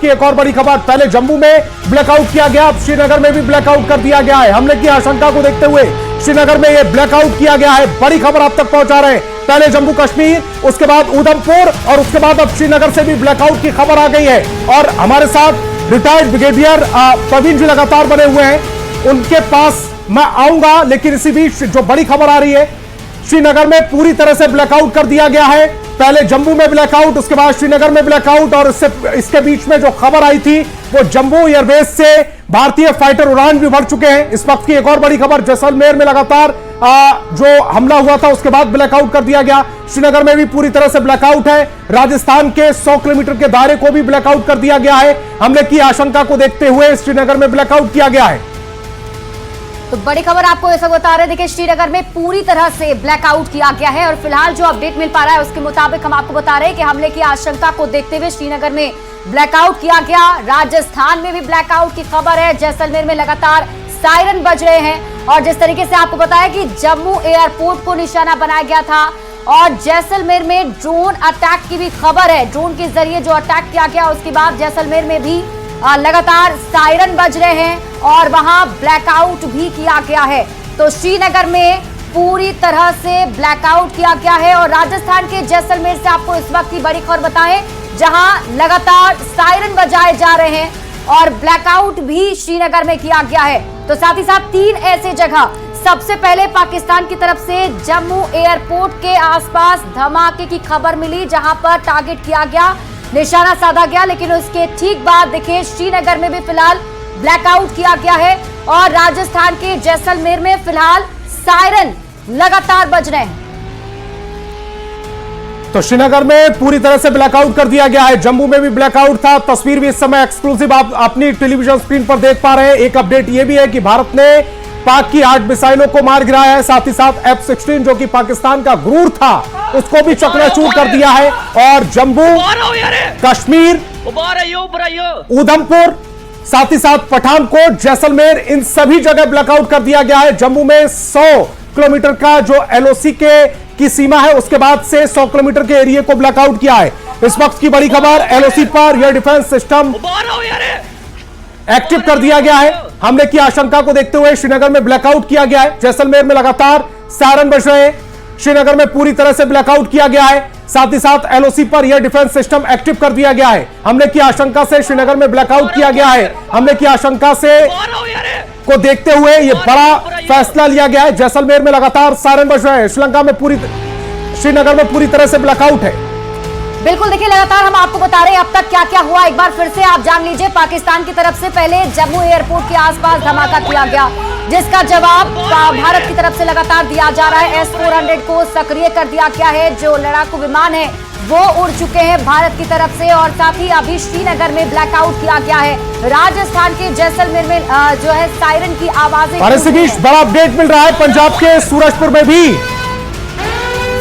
की एक और बड़ी खबर, पहले जम्मू में ब्लैकआउट किया गया, अब श्रीनगर में भी ब्लैकआउट कर दिया गया है। हमले की आशंका को देखते हुए श्रीनगर में यह ब्लैकआउट किया गया है। बड़ी खबर आप तक पहुंचा रहे हैं, पहले जम्मू कश्मीर, उसके बाद उधमपुर और उसके बाद अब श्रीनगर से भी ब्लैकआउट की खबर आ गई है। और हमारे साथ रिटायर्ड ब्रिगेडियर प्रवीण जी लगातार बने हुए हैं, उनके पास मैं आऊंगा, लेकिन इसी बीच जो बड़ी खबर आ रही है, श्रीनगर में पूरी तरह से ब्लैकआउट कर दिया गया है। पहले जम्मू में ब्लैकआउट, उसके बाद श्रीनगर में ब्लैकआउट, और इसके बीच में जो खबर आई थी वो जम्मू एयरबेस से भारतीय फाइटर उड़ान भी बढ़ चुके हैं। इस वक्त की एक और बड़ी खबर, जैसलमेर में लगातार जो हमला हुआ था उसके बाद ब्लैकआउट कर दिया गया। श्रीनगर में भी पूरी तरह से ब्लैकआउट है। राजस्थान के 100 किलोमीटर के दायरे को भी ब्लैकआउट कर दिया गया है। हमले की आशंका को देखते हुए श्रीनगर में ब्लैकआउट किया गया है। तो बड़ी खबर आपको ऐसा बता रहे हैं, देखिए श्रीनगर में पूरी तरह से ब्लैकआउट किया गया है और फिलहाल जो अपडेट मिल पा रहा है उसके मुताबिक हम आपको बता रहे हैं कि हमले की आशंका को देखते हुए श्रीनगर में ब्लैकआउट किया गया। राजस्थान में भी ब्लैकआउट की खबर है, जैसलमेर में लगातार सायरन बज रहे हैं और जिस तरीके से आपको बताया कि जम्मू एयरपोर्ट को निशाना बनाया गया था और जैसलमेर में ड्रोन अटैक की भी खबर है। ड्रोन के जरिए जो अटैक किया गया उसके बाद जैसलमेर में भी लगातार सायरन बज रहे हैं और वहां ब्लैकआउट भी किया गया है। तो श्रीनगर में पूरी तरह से ब्लैकआउट किया गया है और राजस्थान के जैसलमेर से आपको इस वक्त की बड़ी खबर बताएं, जहां लगातार सायरन बजाए जा रहे हैं और ब्लैकआउट भी श्रीनगर में किया गया है। तो साथ ही साथ 3 ऐसे जगह, सबसे पहले पाकिस्तान की तरफ से जम्मू एयरपोर्ट के आसपास धमाके की खबर मिली, जहां पर टारगेट किया गया, निशाना साधा गया, लेकिन उसके ठीक बाद देखिए श्रीनगर में भी फिलहाल ब्लैकआउट किया गया है और राजस्थान के जैसलमेर में फिलहाल सायरन लगातार बज रहे हैं। तो श्रीनगर में पूरी तरह से ब्लैकआउट कर दिया गया है। जम्मू में भी ब्लैकआउट था। तस्वीर भी इस समय एक्सक्लूसिव आप अपनी टेलीविजन स्क्रीन पर देख पा रहे हैं। एक अपडेट यह भी है कि भारत ने पाक की 8 मिसाइलों को मार गिराया है, साथ ही साथ F-16 जो कि पाकिस्तान का गुरूर था उसको भी चकनाचूर कर दिया है। और जम्मू, कश्मीर, उधमपुर, साथ ही साथ पठानकोट, जैसलमेर, इन सभी जगह ब्लैकआउट कर दिया गया है। जम्मू में 100 किलोमीटर का जो LOC की सीमा है उसके बाद से 100 किलोमीटर के एरिया को ब्लैकआउट किया है। इस वक्त की बड़ी खबर, LOC पर एयर डिफेंस सिस्टम एक्टिव कर दिया गया है। हमले की आशंका को देखते हुए श्रीनगर में ब्लैकआउट किया गया है। जैसलमेर में लगातार सायरन बज रहे हैं। श्रीनगर में पूरी तरह से ब्लैकआउट किया गया है। साथ ही साथ LOC पर एयर डिफेंस सिस्टम एक्टिव कर दिया गया है। हमले की आशंका से श्रीनगर में ब्लैकआउट किया गया है। हमले की आशंका से को देखते हुए यह बड़ा फैसला लिया गया है। जैसलमेर में लगातार सायरन बज रहे हैं। श्रीनगर में पूरी तरह से ब्लैकआउट है। बिल्कुल, देखिए लगातार हम आपको बता रहे हैं अब तक क्या क्या हुआ, एक बार फिर से आप जान लीजिए। पाकिस्तान की तरफ से पहले जम्मू एयरपोर्ट के आसपास धमाका किया गया, जिसका जवाब भारत की तरफ से लगातार दिया जा रहा है। S-400 को सक्रिय कर दिया गया है, जो लड़ाकू विमान है वो उड़ चुके हैं भारत की तरफ से और साथ ही अभी श्रीनगर में ब्लैकआउट किया गया है। राजस्थान के जैसलमेर में जो है सायरन की आवाजें। और इसी बीच बड़ा अपडेट मिल रहा है, पंजाब के सूरजपुर में भी,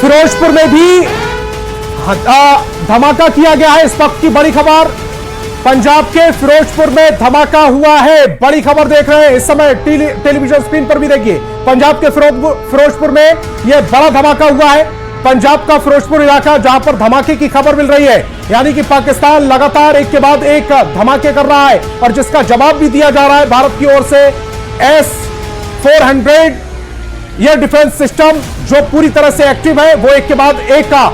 फिरोजपुर में भी धमाका किया गया है। इस वक्त की बड़ी खबर, पंजाब के फिरोजपुर में धमाका हुआ है। बड़ी खबर देख रहे हैं इस समय टेलीविजन स्क्रीन पर भी देखिए। पंजाब के फिरोजपुर में यह बड़ा धमाका हुआ है। पंजाब का फिरोजपुर इलाका जहां पर धमाके की खबर मिल रही है, यानी कि पाकिस्तान लगातार एक के बाद एक धमाके कर रहा है और जिसका जवाब भी दिया जा रहा है भारत की ओर से। S-400 एयर डिफेंस सिस्टम जो पूरी तरह से एक्टिव है, वो एक के बाद एक का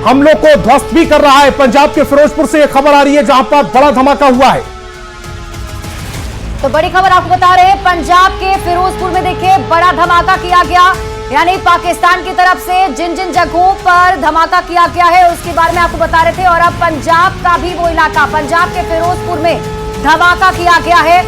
हमलों को ध्वस्त भी कर रहा है। पंजाब के फिरोजपुर से यह खबर आ रही है जहां पर बड़ा धमाका हुआ है। तो बड़ी खबर आपको बता रहे हैं, पंजाब के फिरोजपुर में देखिए बड़ा धमाका किया गया, यानी पाकिस्तान की तरफ से जिन जिन जगहों पर धमाका किया गया है उसके बारे में आपको बता रहे थे। और अब पंजाब का भी वो इलाका, पंजाब के फिरोजपुर में धमाका किया गया है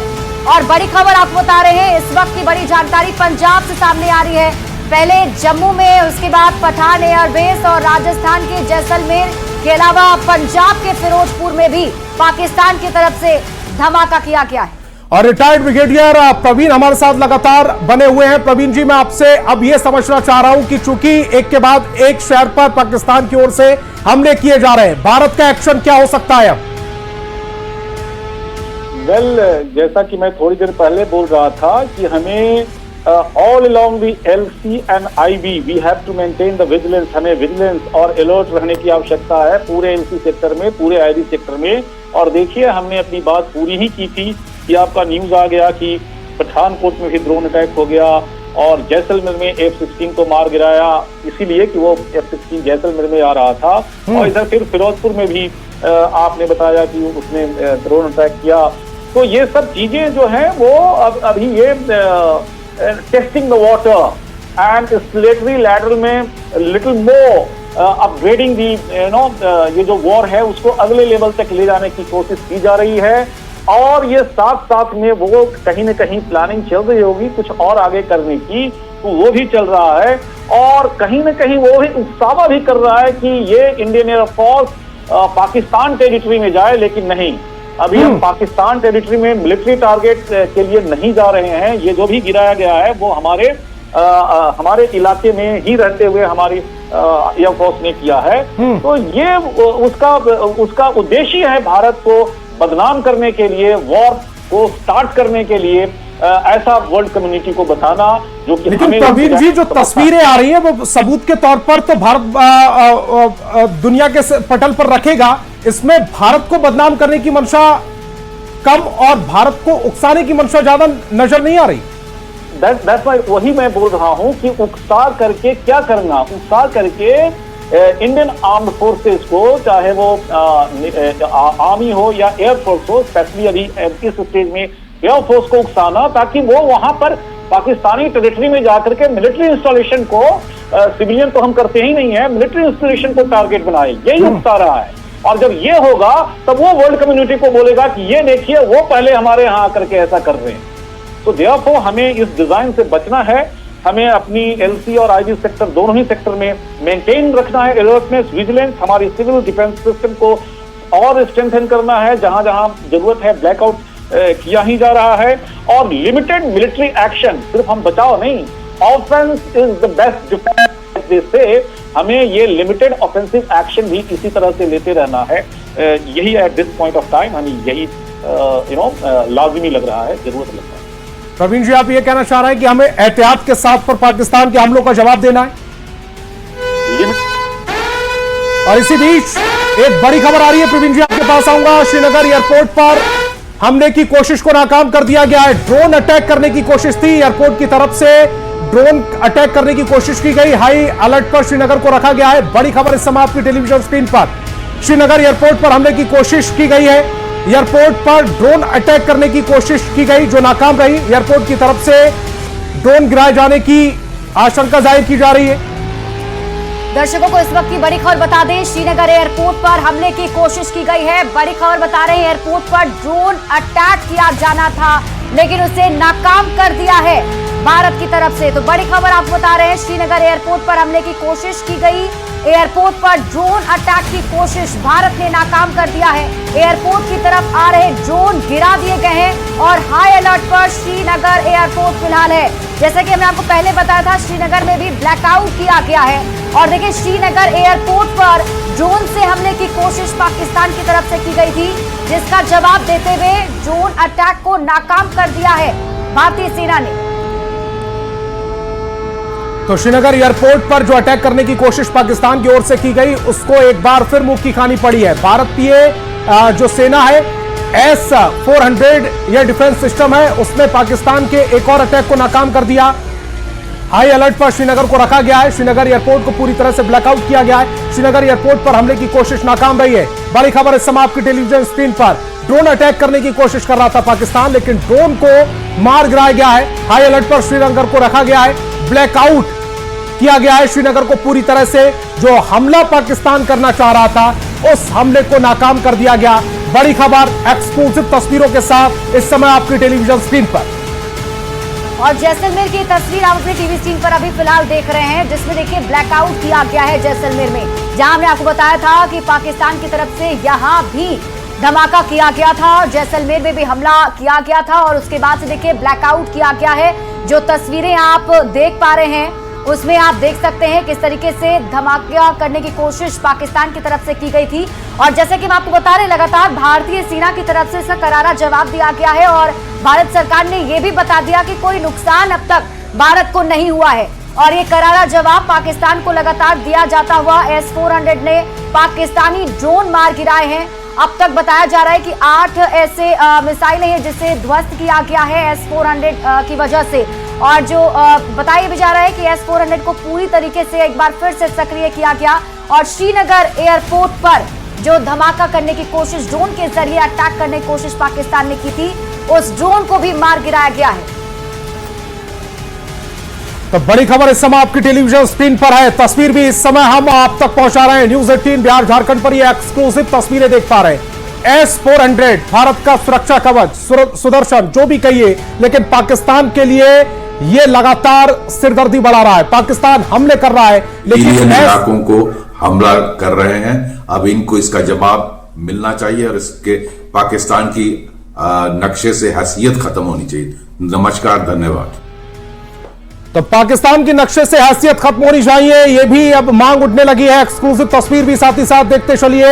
और बड़ी खबर आपको बता रहे हैं, इस वक्त की बड़ी जानकारी पंजाब से सामने आ रही है। पहले जम्मू में, उसके बाद पठान एयरबेस और राजस्थान के जैसलमेर के अलावा पंजाब के फिरोजपुर में भी पाकिस्तान की तरफ से धमाका किया गया है। और रिटायर्ड ब्रिगेडियर प्रवीण हमारे साथ लगातार बने हुए हैं। प्रवीण जी, मैं आपसे अब यह समझना चाह रहा हूं कि चूंकि एक के बाद एक शहर पर पाकिस्तान की ओर से हमले किए जा रहे हैं, भारत का एक्शन क्या हो सकता है अब? वेल, जैसा कि मैं थोड़ी देर पहले बोल रहा था कि हमें all along the LC and IB we have to maintain the vigilance, हमें विजिलेंस और अलर्ट रहने की आवश्यकता है पूरे LC सेक्टर में, पूरे IB सेक्टर में। और देखिए हमने अपनी बात पूरी ही की थी कि आपका न्यूज आ गया कि पठानकोट में भी ड्रोन अटैक हो गया और जैसलमेर में F-16 को मार गिराया, इसीलिए कि वो F-16 जैसलमेर में आ रहा था। और इधर फिर फिरोजपुर में भी आपने बताया कि उसने ड्रोन अटैक किया। तो ये सब चीजें जो हैं वो अभी ये testing the water and Slattery ladder में लिटिल मोर अपग्रेडिंग दी ये जो वॉर है उसको अगले लेवल तक ले जाने की कोशिश की जा रही है। और ये साथ साथ में वो कहीं न कहीं प्लानिंग चल रही होगी कुछ और आगे करने की, तो वो भी चल रहा है। और कहीं न कहीं वो भी उकसावा भी कर रहा है कि ये इंडियन एयरफोर्स पाकिस्तान टेरिटरी में जाए, लेकिन नहीं, अभी हम पाकिस्तान टेरिटरी में मिलिट्री टारगेट के लिए नहीं जा रहे हैं। ये जो भी गिराया गया है वो हमारे इलाके में ही रहते हुए हमारी एयरफोर्स ने किया है। तो ये उसका उद्देश्य है भारत को बदनाम करने के लिए, वॉर को स्टार्ट करने के लिए, ऐसा वर्ल्ड कम्युनिटी को बताना, जो कि लेकिन प्रवीण जी जो तस्वीरें आ रही हैं वो सबूत के तौर पर तो भारत दुनिया के पटल पर रखेगा, इसमें भारत को बदनाम करने की मंशा कम और भारत को उकसाने की मंशा ज्यादा नजर नहीं आ रही। That's why वही मैं बोल रहा हूं कि उकसा करके क्या करना, उकसा करके इंडियन आर्म्ड फोर्सेस को, चाहे वो आर्मी हो या एयरफोर्स हो, स्पेशली अभी इस स्टेज में एयरफोर्स को उकसाना, ताकि वो वहां पर पाकिस्तानी टेरिटरी में जाकर के मिलिट्री इंस्टॉलेशन को, सिविलियन तो हम करते ही नहीं है, मिलिट्री इंस्टॉलेशन को टारगेट बनाए, यही उकसा रहा है। और जब ये होगा तब वो वर्ल्ड कम्युनिटी को बोलेगा कि ये देखिए वो पहले हमारे यहाँ आकर के ऐसा कर रहे हैं। तो देयरफॉर हमें इस डिजाइन से बचना है, हमें अपनी LC और IB सेक्टर दोनों ही सेक्टर में मेंटेन रखना है अलर्टनेस, विजिलेंस, हमारी सिविल डिफेंस सिस्टम को और स्ट्रेंथन करना है, जहां जहां जरूरत है ब्लैकआउट किया ही जा रहा है। और लिमिटेड मिलिट्री एक्शन, सिर्फ हम बचाव नहीं, offence is the best defence से, हमें ये लिमिटेड ऑफेंसिव एक्शन भी इसी तरह से लेते रहना है। यही at this point of time हमें यही लाजिमी लग रहा है, जरूरत लगता है। प्रवीण जी आप ये कहना चाह रहे हैं कि हमें एहतियात के साथ पर पाकिस्तान के हमलों का जवाब देना है। और इसी बीच एक बड़ी खबर आ रही है, प्रवीण जी आपके पास आऊंगा। श्रीनगर एयरपोर्ट पर हमले की कोशिश को नाकाम कर दिया गया है। ड्रोन अटैक करने की कोशिश थी, एयरपोर्ट की तरफ से ड्रोन अटैक करने की कोशिश की गई। हाई अलर्ट पर श्रीनगर को रखा गया है। बड़ी खबर इस समय आपकी टेलीविजन स्क्रीन पर। श्रीनगर एयरपोर्ट पर हमले की कोशिश की गई है, एयरपोर्ट पर ड्रोन अटैक करने की कोशिश की गई जो नाकाम रही। एयरपोर्ट की तरफ से ड्रोन गिराए जाने की आशंका जाहिर की जा रही है। दर्शकों को इस वक्त की बड़ी खबर बता दें, श्रीनगर एयरपोर्ट पर हमले की कोशिश की गई है। बड़ी खबर बता रहे हैं, एयरपोर्ट पर ड्रोन अटैक किया जाना था लेकिन उसे नाकाम कर दिया है भारत की तरफ से। तो बड़ी खबर आपको बता रहे हैं, श्रीनगर एयरपोर्ट पर हमले की कोशिश की गई, एयरपोर्ट पर ड्रोन अटैक की कोशिश भारत ने नाकाम कर दिया है। एयरपोर्ट की तरफ आ रहे ड्रोन गिरा दिए गए हैं और हाई अलर्ट पर श्रीनगर एयरपोर्ट फिलहाल है। जैसे कि हमने आपको पहले बताया था, श्रीनगर में भी ब्लैकआउट किया गया है। और देखिए श्रीनगर एयरपोर्ट पर ड्रोन से हमले की कोशिश पाकिस्तान की तरफ से की गई थी, जिसका जवाब देते हुए ड्रोन अटैक को नाकाम कर दिया है भारतीय सेना ने। तो श्रीनगर एयरपोर्ट पर जो अटैक करने की कोशिश पाकिस्तान की ओर से की गई, उसको एक बार फिर मुंह की खानी पड़ी है। भारतीय जो सेना है, S-400 यह डिफेंस सिस्टम है, उसने पाकिस्तान के एक और अटैक को नाकाम कर दिया। हाई अलर्ट पर श्रीनगर को रखा गया है। श्रीनगर एयरपोर्ट को पूरी तरह से ब्लैकआउट किया गया है। श्रीनगर एयरपोर्ट पर हमले की कोशिश नाकाम रही है। बड़ी खबर इस समय आपकी टेलीविजन स्क्रीन पर। ड्रोन अटैक करने की कोशिश कर रहा था पाकिस्तान, लेकिन ड्रोन को मार गिराया गया है। हाई अलर्ट पर श्रीनगर को रखा गया है, ब्लैकआउट किया गया है श्रीनगर को पूरी तरह से। जो हमला पाकिस्तान करना चाह रहा था, उस हमले को नाकाम कर दिया गया। बड़ी खबर एक्सक्लूसिव तस्वीरों के साथ इस समय आपकी टेलीविजन स्क्रीन पर। और जैसलमेर की तस्वीर आप अपनी टीवी स्क्रीन पर अभी फिलहाल देख रहे हैं, जिसमें देखिए ब्लैकआउट किया गया है जैसलमेर में, जहां हमने आपको बताया था कि पाकिस्तान की तरफ से यहां भी धमाका किया गया था और जैसलमेर में भी हमला किया गया था। और उसके बाद से देखिए ब्लैकआउट किया गया है। जो तस्वीरें आप देख पा रहे हैं उसमें आप देख सकते हैं किस तरीके से धमाका करने की कोशिश पाकिस्तान की तरफ से की गई थी। और जैसे कि मैं आपको बता रहे, लगातार भारतीय सेना की तरफ से इसका करारा जवाब दिया गया है और भारत सरकार ने यह भी बता दिया कि कोई नुकसान अब तक भारत को नहीं हुआ है। और ये करारा जवाब पाकिस्तान को लगातार दिया जाता हुआ S-400 ने पाकिस्तानी ड्रोन मार गिराए हैं। अब तक बताया जा रहा है कि 8 ऐसे मिसाइलें हैं जिसे ध्वस्त किया गया है S-400 की वजह से। और जो बताया भी जा रहा है कि S-400 को पूरी तरीके से एक बार फिर से सक्रिय किया गया और श्रीनगर एयरपोर्ट पर जो धमाका करने की कोशिश, ड्रोन के जरिए अटैक करने की कोशिश पाकिस्तान ने की थी, उस ड्रोन को भी मार गिराया गया है। तो बड़ी खबर इस समय आपकी टेलीविजन स्क्रीन पर है, तस्वीर भी इस समय हम आप तक पहुंचा रहे हैं। न्यूज 18 बिहार झारखंड पर ये एक्सक्लूसिव तस्वीरें देख पा रहे हैं। S-400 भारत का सुरक्षा कवच, सुदर्शन जो भी कहिए, लेकिन पाकिस्तान के लिए ये लगातार सिरदर्दी बढ़ा रहा है। पाकिस्तान हमले कर रहा है, लेकिन इलाकों को हमला कर रहे हैं। अब इनको इसका जवाब मिलना चाहिए और इसके पाकिस्तान की नक्शे से हैसियत खत्म होनी चाहिए। नमस्कार, धन्यवाद। तो पाकिस्तान की नक्शे से हैसियत खत्म होनी चाहिए, यह भी अब मांग उठने लगी है। एक्सक्लूसिव तस्वीर भी साथ ही साथ देखते चलिए।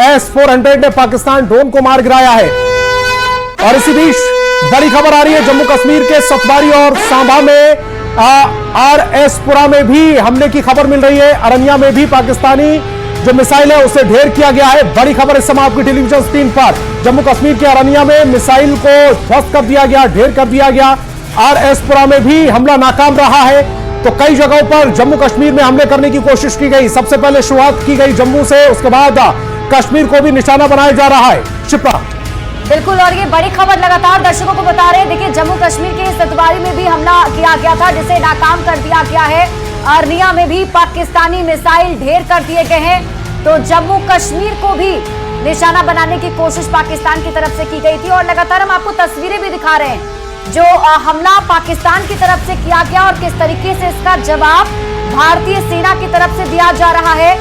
S-400 ने पाकिस्तान ड्रोन को मार गिराया है। और इसी बीच बड़ी खबर आ रही है, जम्मू कश्मीर के सतवारी और सांबा में RS-पुरा में भी हमले की खबर मिल रही है। अरनिया में भी पाकिस्तानी जो मिसाइल है उसे ढेर किया गया है। बड़ी खबर इस समय आपकी टेलीविजन स्क्रीन पर, जम्मू कश्मीर के अरनिया में मिसाइल को ध्वस्त कर दिया गया, ढेर कर दिया गया। RS-पुरा में भी हमला नाकाम रहा है। तो कई जगहों पर जम्मू कश्मीर में हमले करने की कोशिश की गई। सबसे पहले शुरुआत की गई जम्मू से, उसके बाद कश्मीर को भी निशाना बनाया जा रहा है। शिप्रा, बिल्कुल, और ये बड़ी खबर लगातार दर्शकों को बता रहे हैं। देखिए, जम्मू कश्मीर के सतवारी में भी हमला किया गया था, जिसे नाकाम कर दिया गया है। अरनिया में भी पाकिस्तानी मिसाइल ढेर कर दिए गए हैं। तो जम्मू कश्मीर को भी निशाना बनाने की कोशिश पाकिस्तान की तरफ से की गई थी। और लगातार हम आपको तस्वीरें भी दिखा रहे हैं जो हमला पाकिस्तान की तरफ से किया गया और किस तरीके से इसका जवाब भारतीय सेना की तरफ से दिया जा रहा है,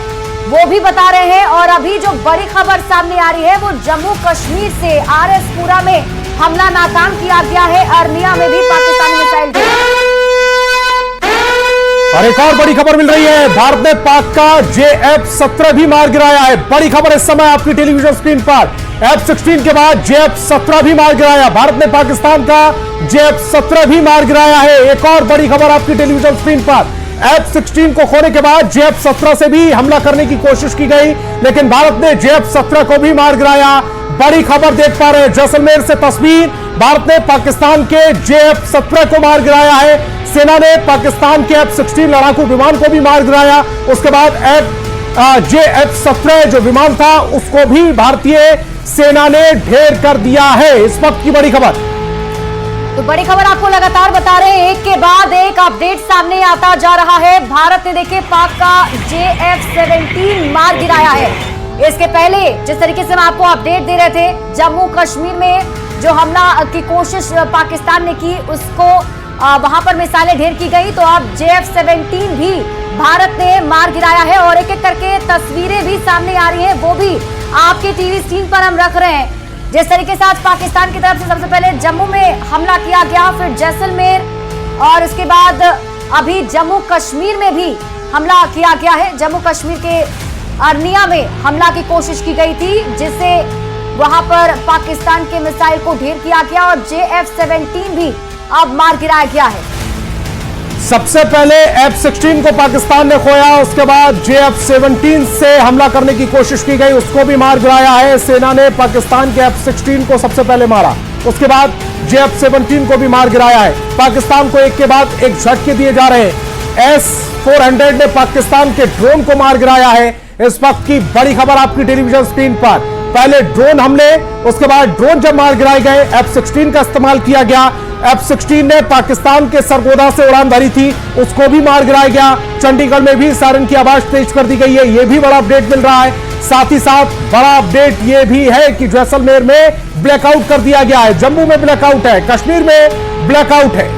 वो भी बता रहे हैं। और अभी जो बड़ी खबर सामने आ रही है वो जम्मू कश्मीर से RS-पुरा में हमला नाकाम किया गया है। अरनिया में भी पाकिस्तानी मिसाइल। और एक और बड़ी खबर मिल रही है, भारत ने पाक का JF-17 भी मार गिराया है। बड़ी खबर इस समय आपकी टेलीविजन स्क्रीन पर, F-16 के बाद JF-17 भी मार गिराया। भारत ने पाकिस्तान का JF-17 भी मार गिराया है। एक और बड़ी खबर आपकी टेलीविजन स्क्रीन पर, F-16 को खोने के बाद JF-17 से भी हमला करने की कोशिश की गई, लेकिन भारत ने JF-17 को भी मार गिराया। बड़ी खबर देख पा रहे हैं, जैसलमेर से तस्वीर, भारत ने पाकिस्तान के JF-17 को मार गिराया है। सेना ने पाकिस्तान के F-16 लड़ाकू विमान को भी मार गिराया। उसके बाद JF-17 जो विमान था उसको भी भारतीय सेना ने ढेर कर दिया है। इस वक्त की बड़ी खबर। तो बड़ी खबर आपको लगातार बता रहे हैं, एक के बाद एक अपडेट सामने आता जा रहा है। भारत ने देखिए पाक का JF-17 मार गिराया है। इसके पहले जिस तरीके से हम आपको अपडेट दे रहे थे, जम्मू कश्मीर में जो हमला की कोशिश पाकिस्तान ने की, उसको वहां पर मिसाइलें ढेर की गई। तो अब JF-17 भी भारत ने मार गिराया है। और एक एक करके तस्वीरें भी सामने आ रही हैं, वो भी आपके टीवी स्क्रीन पर हम रख रहे हैं। जिस तरीके से आज पाकिस्तान की तरफ से सबसे पहले जम्मू में हमला किया गया, फिर जैसलमेर, और उसके बाद अभी जम्मू कश्मीर में भी हमला किया गया है। जम्मू कश्मीर के अरनिया में हमला की कोशिश की गई थी, जिससे वहां पर पाकिस्तान के मिसाइल को ढेर किया गया और JF-17 भी अब मार गिराया गया है। सबसे पहले F-16 को पाकिस्तान ने खोया, उसके बाद JF-17 से हमला करने की कोशिश की गई, उसको भी मार गिराया है। सेना ने पाकिस्तान के F-16 को सबसे पहले मारा, उसके बाद JF-17 को भी मार गिराया है। पाकिस्तान को एक के बाद एक झटके दिए जा रहे हैं। S-400 ने पाकिस्तान के ड्रोन को मार गिराया है। इस वक्त की बड़ी खबर आपकी टेलीविजन स्क्रीन पर, पहले ड्रोन हमले, उसके बाद ड्रोन जब मार गिराए गए, F-16 का इस्तेमाल किया गया। F-16 ने पाकिस्तान के सरगोदा से उड़ान भरी थी, उसको भी मार गिराया गया। चंडीगढ़ में भी सायरन की आवाज तेज कर दी गई है, यह भी बड़ा अपडेट मिल रहा है। साथ ही साथ बड़ा अपडेट यह भी है कि जैसलमेर में ब्लैकआउट कर दिया गया है। जम्मू में ब्लैकआउट है, कश्मीर में ब्लैकआउट है।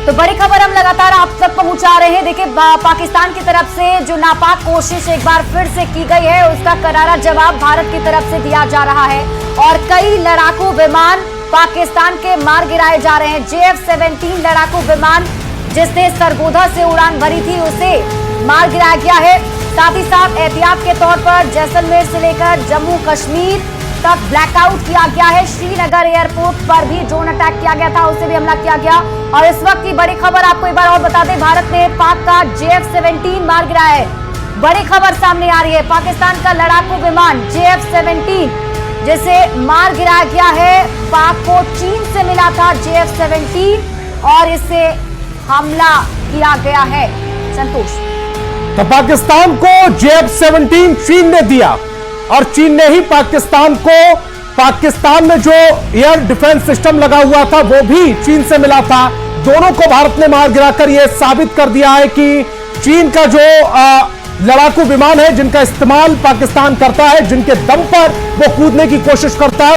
तो बड़ी खबर हम लगातार आप तक पहुंचा रहे हैं। देखिए, पाकिस्तान की तरफ से जो नापाक कोशिश एक बार फिर से की गई है, उसका करारा जवाब भारत की तरफ से दिया जा रहा है। और कई लड़ाकू विमान पाकिस्तान के मार गिराए जा रहे हैं। JF-17 लड़ाकू विमान जिसने सरगोधा से उड़ान भरी थी, उसे मार गिराया गया है। साथ ही साथ एहतियात के तौर पर जैसलमेर से लेकर जम्मू कश्मीर तक ब्लैकआउट किया गया है। श्रीनगर एयरपोर्ट पर भी ड्रोन अटैक किया गया था, उसे भी हमला किया गया। और इस वक्त की बड़ी खबर आपको एक बार और बता दें, भारत ने पाक का JF-17 मार गिराया है। बड़ी खबर सामने आ रही है, पाकिस्तान का लड़ाकू विमान JF-17 जिसे मार गिराया गया है। पाक को चीन से मिला था JF-17 और इसे हमला किया गया है। संतोष, तो पाकिस्तान को JF-17 चीन ने दिया और चीन ने ही पाकिस्तान को, पाकिस्तान में जो एयर डिफेंस सिस्टम लगा हुआ था वो भी चीन से मिला था। दोनों को भारत ने मार गिराकर यह साबित कर दिया है कि चीन का जो लड़ाकू विमान है जिनका इस्तेमाल पाकिस्तान करता है, जिनके दम पर वो कूदने की कोशिश करता है,